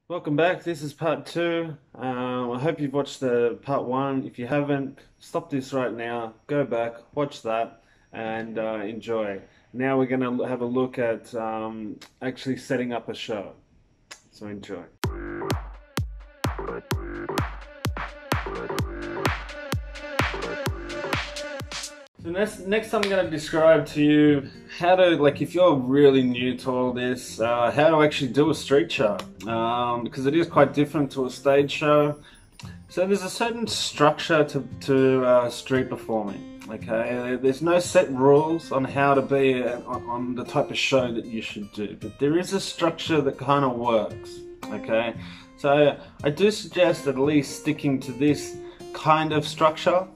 Welcome back. This is part two. I hope you've watched the part one. If you haven't, stop this right now. Go back, watch that, and enjoy. Now we're going to have a look at actually setting up a show. So enjoy. So next I'm going to describe to you how to, like, if you're really new to all this, how to actually do a street show, because it is quite different to a stage show. So there's a certain structure to street performing. Okay, there's no set rules on how to be on the type of show that you should do, but there is a structure that kind of works. Okay, so I do suggest at least sticking to this kind of structure.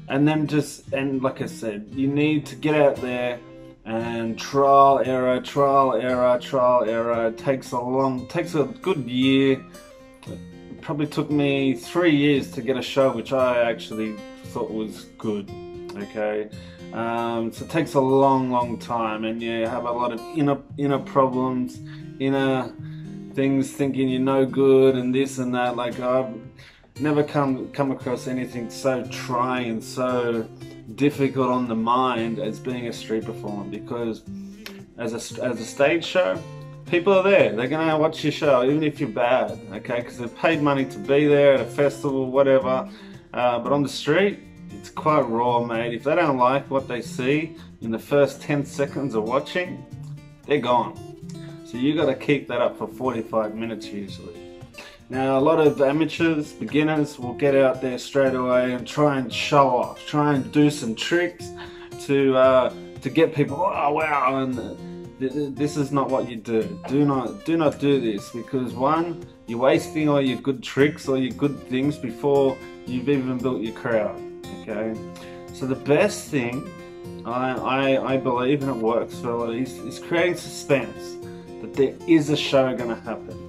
And then and like I said, you need to get out there and trial, error, trial, error, trial, error. It takes a good year. It probably took me 3 years to get a show which I actually thought was good. Okay, so it takes a long time, and you have a lot of inner problems, inner things, thinking you're no good and this and that. Like, I've never come across anything so trying and so difficult on the mind as being a street performer, because as a stage show, people are there. They're gonna watch your show even if you're bad, okay, because they've paid money to be there at a festival, whatever. But on the street, it's quite raw, mate. If they don't like what they see in the first 10 seconds of watching, they're gone. So you got to keep that up for 45 minutes usually. Now, a lot of amateurs, beginners, will get out there straight away and try and show off, try and do some tricks to get people, oh wow, and this is not what you do. Do not do this, because one, you're wasting all your good tricks or your good things before you've even built your crowd. Okay, so the best thing, I believe, and it works well, is creating suspense that there is a show going to happen.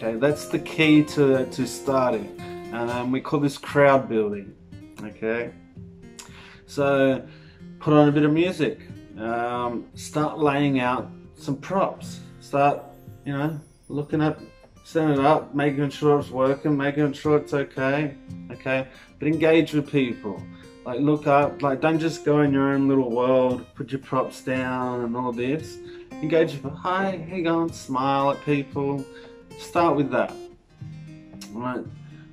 Okay, that's the key to starting. We call this crowd building. Okay, so put on a bit of music. Start laying out some props. Start, looking at, setting it up, making sure it's working, making sure it's okay. Okay, but engage with people. Like, look up. Like, don't just go in your own little world. Put your props down and all this. Engage with people. Hi, how you going? Smile at people. Start with that. Right.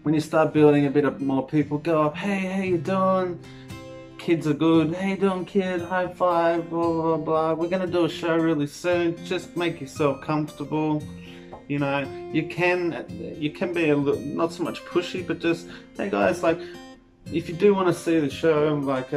When you start building a bit of more, people go up, hey, how you doing? Kids are good. Hey, you doing, kid? High five, blah, blah, blah. We're going to do a show really soon. Just make yourself comfortable. You know, you can be a little, not so much pushy, but just, hey guys, like, if you do want to see the show, like,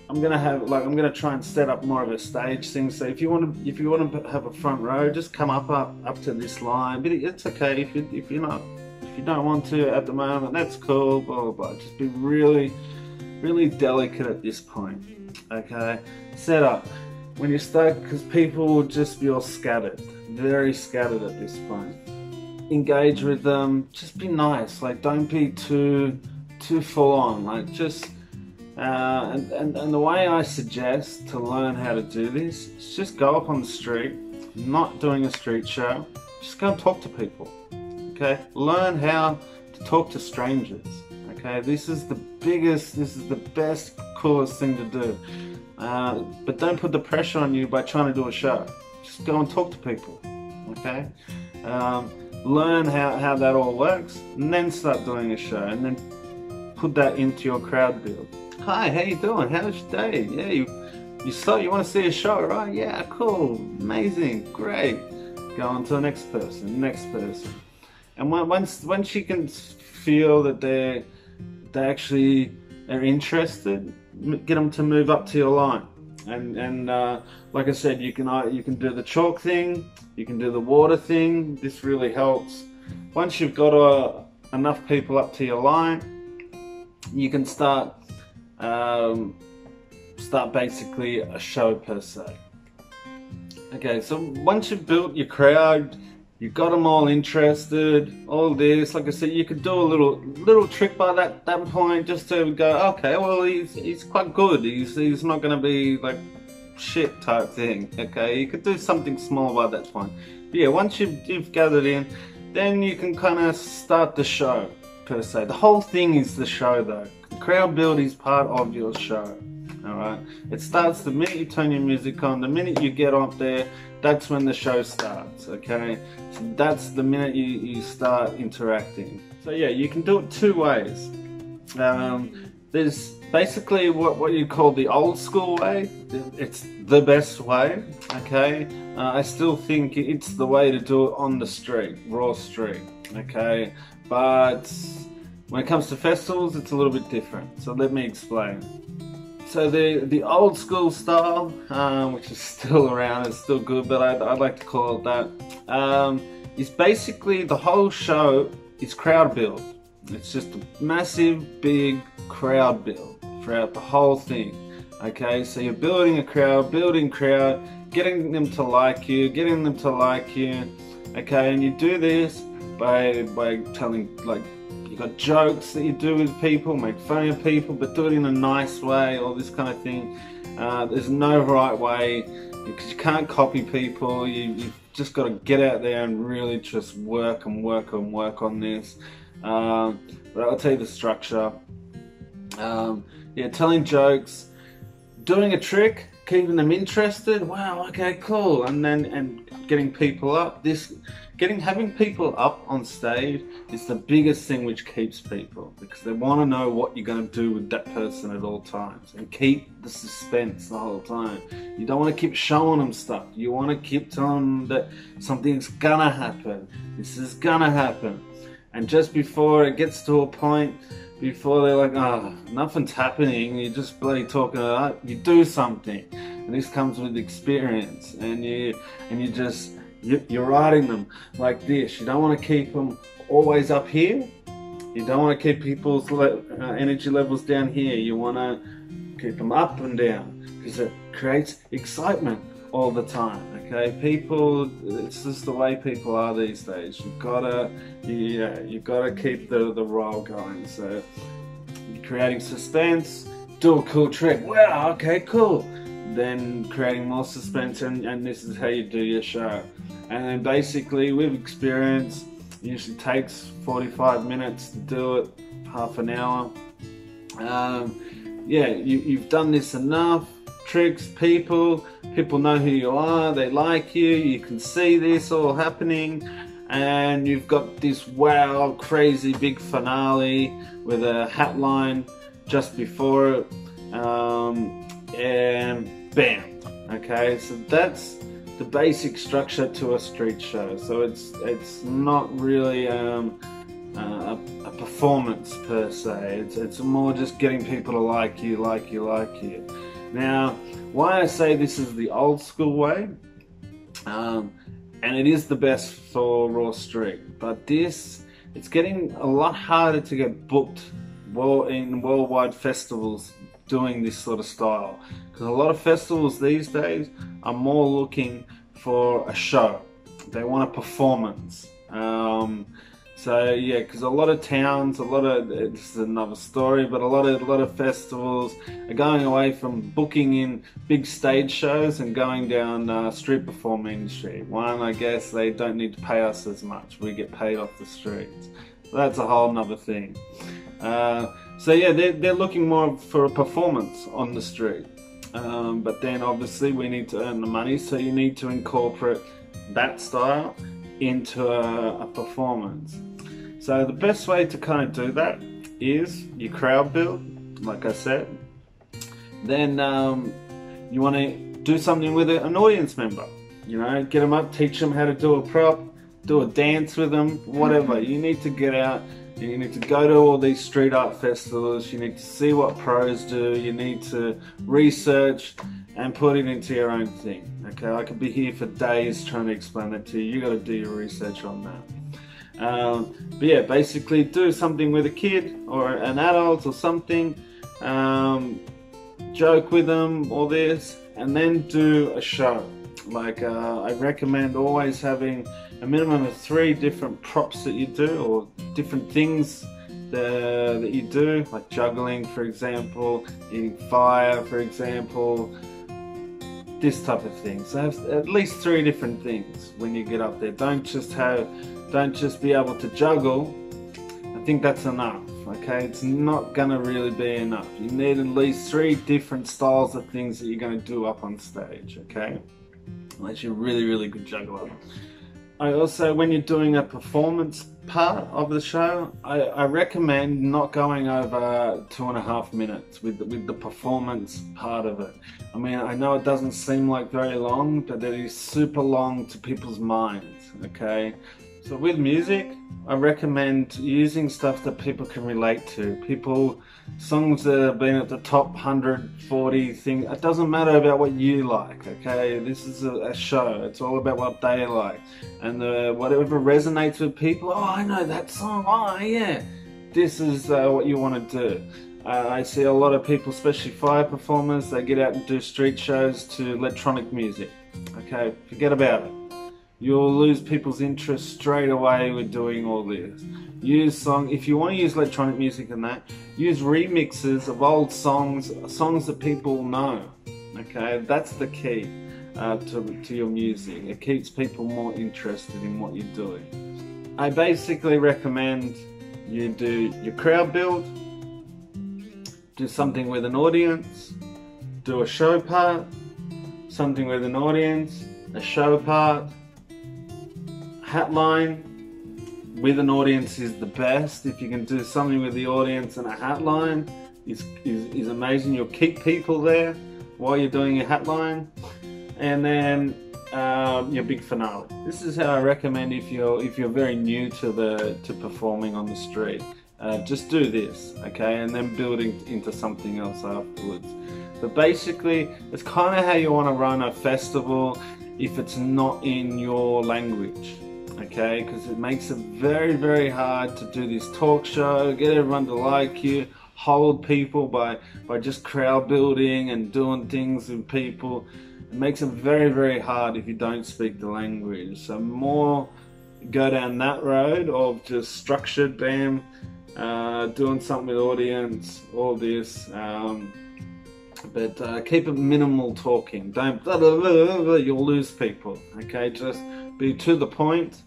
I'm gonna try and set up more of a stage thing. So if you want to have a front row, just come up to this line. But it's okay if you don't want to at the moment. That's cool. Blah blah blah. Just be really delicate at this point. Okay, set up when you start, because people will just be all scattered, very scattered at this point. Engage with them. Just be nice. Like, don't be too full on. Like, just. And the way I suggest to learn how to do this is just go up on the street, not doing a street show, just go and talk to people. Okay, learn how to talk to strangers. Okay, this is the best, coolest thing to do. But don't put the pressure on you by trying to do a show. Just go and talk to people. Okay, learn how that all works, and then start doing a show, and then put that into your crowd build. Hi, how you doing? How's your day? Yeah, you want to see a show, right? Yeah, cool, amazing, great. Go on to the next person. And once you can feel that they actually are interested, get them to move up to your line. And like I said, you can do the chalk thing, you can do the water thing. This really helps. Once you've got enough people up to your line, you can start basically a show per se. Okay, so once you've built your crowd, you've got them all interested, all this, like I said, you could do a little trick by that point, just to go, okay, well, he's quite good, he's not going to be like shit type thing. Okay, you could do something small by that point. But yeah, once you've gathered in, then you can kind of start the show, per se. The whole thing is the show though. The crowd build is part of your show. Alright, it starts the minute you turn your music on, the minute you get up there, that's when the show starts, okay? So that's the minute you start interacting. So yeah, you can do it two ways. There's basically what you call the old school way. It's the best way, okay? I still think it's the way to do it on the street, raw street, okay? But when it comes to festivals, it's a little bit different. So let me explain. So the old school style, which is still around, it's still good, but I'd like to call it that, is basically the whole show is crowd build. It's just a massive, big crowd build throughout the whole thing. Okay, so you're building a crowd, getting them to like you, okay, and you do this by telling, like, you got jokes that you do with people, make fun of people, but do it in a nice way, all this kind of thing. There's no right way, because you can't copy people. You've just got to get out there and really just work on this. But I'll tell you the structure. Yeah, telling jokes, doing a trick, keeping them interested. Wow, okay, cool, and getting people up. Having people up on stage is the biggest thing which keeps people, because they want to know what you're going to do with that person at all times, and keep the suspense the whole time. You don't want to keep showing them stuff. You want to keep telling them that something's gonna happen. This is gonna happen, and just before it gets to a point, before they're like, oh, nothing's happening, you're just bloody talking it up, you do something. And this comes with experience, and you're writing them like this. You don't want to keep them always up here. You don't want to keep people's energy levels down here. You want to keep them up and down, because it creates excitement all the time. Okay, people, it's just the way people are these days. You've gotta keep the roll going. So you're creating suspense, do a cool trick. Wow, okay, cool. Then creating more suspense, and this is how you do your show. And then basically, with experience, it usually takes 45 minutes to do it, half an hour. Yeah, you've done this enough. Tricks, people know who you are, they like you, you can see this all happening, and you've got this wow, crazy big finale with a hat line just before it, and bam. Okay, so that's the basic structure to a street show. So it's not really a performance per se. It's more just getting people to like you. Now, why I say this is the old school way, and it is the best for raw street, but it's getting a lot harder to get booked in worldwide festivals doing this sort of style, because a lot of festivals these days are more looking for a show. They want a performance. So yeah, because a lot of towns, this is another story, but a lot of festivals are going away from booking in big stage shows and going down street performing industry. One, I guess they don't need to pay us as much. We get paid off the streets. So that's a whole nother thing. So yeah, they're looking more for a performance on the street. But then obviously we need to earn the money, so you need to incorporate that style into a performance. So the best way to kind of do that is you crowd build, like I said. Then you want to do something with an audience member. You know, get them up, teach them how to do a prop, do a dance with them, whatever. You need to get out. You need to go to all these street art festivals. You need to see what pros do. You need to research and put it into your own thing. Okay, I could be here for days trying to explain that to you. You got to do your research on that. But yeah, basically do something with a kid or an adult or something. Joke with them, all this, and then do a show. Like I recommend always having a minimum of 3 different props that you do, or different things that you do, like juggling, for example, eating fire, for example, this type of thing. So have at least 3 different things when you get up there. Don't just be able to juggle. I think that's enough, okay? It's not gonna really be enough. You need at least 3 different styles of things that you're gonna do up on stage, okay? Unless you're a really, really good juggler. I also, when you're doing a performance part of the show, I recommend not going over 2.5 minutes with the performance part of it. I mean, I know it doesn't seem like very long, but it is super long to people's minds, okay? So with music, I recommend using stuff that people can relate to. Songs that have been at the top 140 thing. It doesn't matter about what you like, okay? This is a show. It's all about what they like. And whatever resonates with people, oh, I know that song, oh yeah. This is what you want to do. I see a lot of people, especially fire performers, they get out and do street shows to electronic music. Okay, forget about it. You'll lose people's interest straight away with doing all this. If you want to use electronic music and that, use remixes of old songs that people know. Okay, that's the key to your music. It keeps people more interested in what you're doing. I basically recommend you do your crowd build, do something with an audience, do a show part, something with an audience, a show part. Hatline with an audience is the best. If you can do something with the audience and a hatline, is amazing. You'll keep people there while you're doing your hatline, and then your big finale. This is how I recommend if you're very new to performing on the street. Just do this, okay, and then building into something else afterwards. But basically, it's kind of how you want to run a festival if it's not in your language. Okay, because it makes it very, very hard to do this talk show, get everyone to like you, hold people by just crowd building and doing things with people. It makes it very, very hard if you don't speak the language. So more go down that road of just structured, bam, doing something with audience, all this. But keep it minimal talking. Don't blah, blah, blah, blah, blah, you'll lose people. Okay, just be to the point,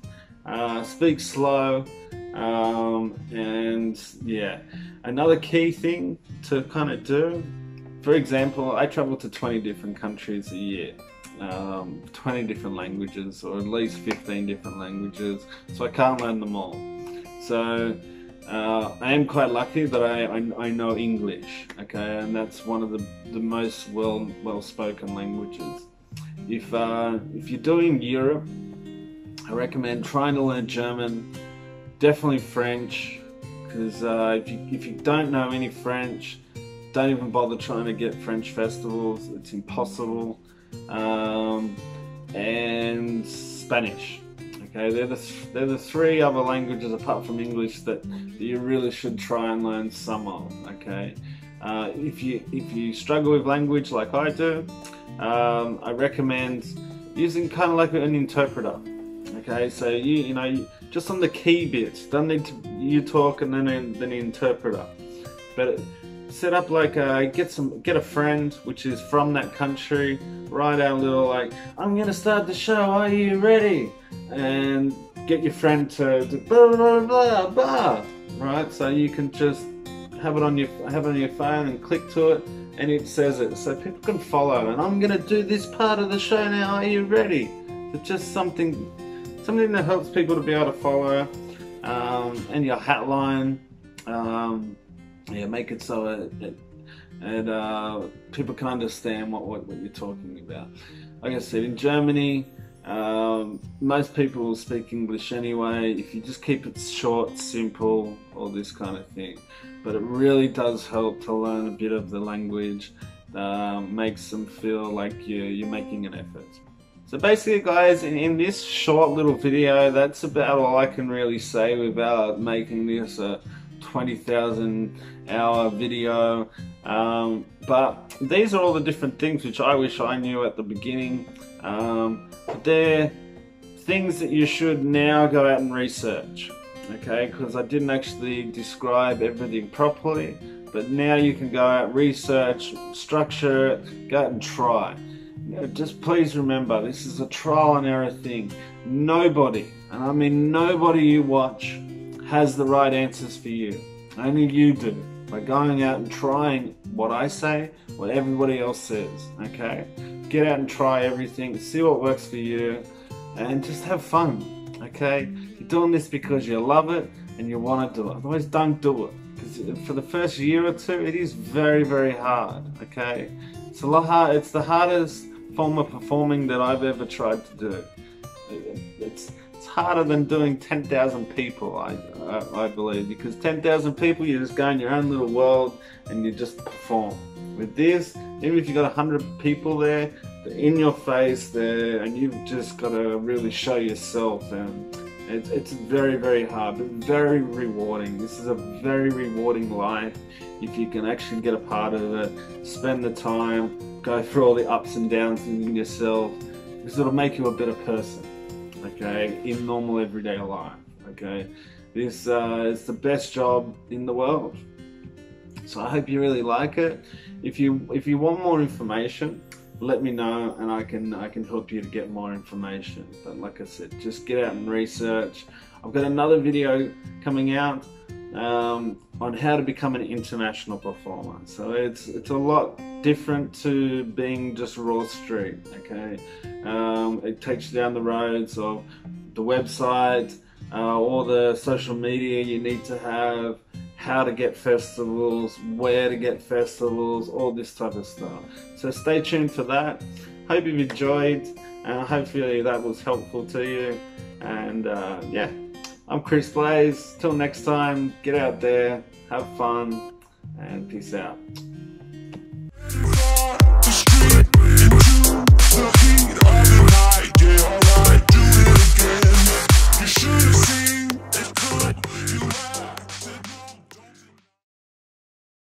speak slow, and yeah. Another key thing to kind of do, for example, I travel to 20 different countries a year, 20 different languages, or at least 15 different languages, so I can't learn them all. So I am quite lucky that I know English, okay, and that's one of the most well-spoken languages. If you're doing Europe, I recommend trying to learn German, definitely French, because if you don't know any French, don't even bother trying to get French festivals. It's impossible. And Spanish. Okay, they're the 3 other languages apart from English that you really should try and learn some of. Okay, if you struggle with language like I do, I recommend using kind of like an interpreter. Okay, so you know just on the key bits, don't need to you talk and then the interpreter, but set up like get a friend which is from that country, write out a little like, I'm gonna start the show, are you ready? And get your friend to blah blah blah blah, right? So you can just have it on your phone and click to it, and it says it, so people can follow. And I'm gonna do this part of the show now. Are you ready? So just something that helps people to be able to follow, and your hatline. Yeah, make it so people can understand what you're talking about. Like I said, in Germany, most people will speak English anyway. If you just keep it short, simple, all this kind of thing. But it really does help to learn a bit of the language. Makes them feel like you're making an effort. So basically, guys, in this short little video, that's about all I can really say without making this a 20,000 hour video. But these are all the different things which I wish I knew at the beginning. But they're things that you should now go out and research, okay? Because I didn't actually describe everything properly, but now you can go out, research, structure it, go out and try. just please remember, this is a trial and error thing. Nobody, and I mean nobody you watch, has the right answers for you. Only you do, by going out and trying what I say, what everybody else says, okay? Get out and try everything, see what works for you, and just have fun, okay? You're doing this because you love it and you want to do it. Otherwise, don't do it. Because for the first year or two, it is very, very hard, okay? It's a lot hard. It's the hardest form of performing that I've ever tried to do. It's harder than doing 10,000 people, I believe, because 10,000 people, you just go in your own little world and you just perform. With this, even if you've got 100 people there, they're in your face there, and you've just got to really show yourself, and it's very, very hard, but very rewarding. This is a very rewarding life if you can actually get a part of it, spend the time, go through all the ups and downs in yourself, because it'll make you a better person, okay, in normal everyday life, okay. This is the best job in the world. So I hope you really like it. If you want more information, let me know and I can help you to get more information. But like I said, just get out and research. I've got another video coming out on how to become an international performer. So it's a lot different to being just raw street, okay? It takes you down the roads of the website, all the social media you need to have, how to get festivals, where to get festivals, all this type of stuff. So stay tuned for that. Hope you've enjoyed, and hopefully that was helpful to you. And yeah, I'm Krazyblaze. Till next time, get out there, have fun, and peace out.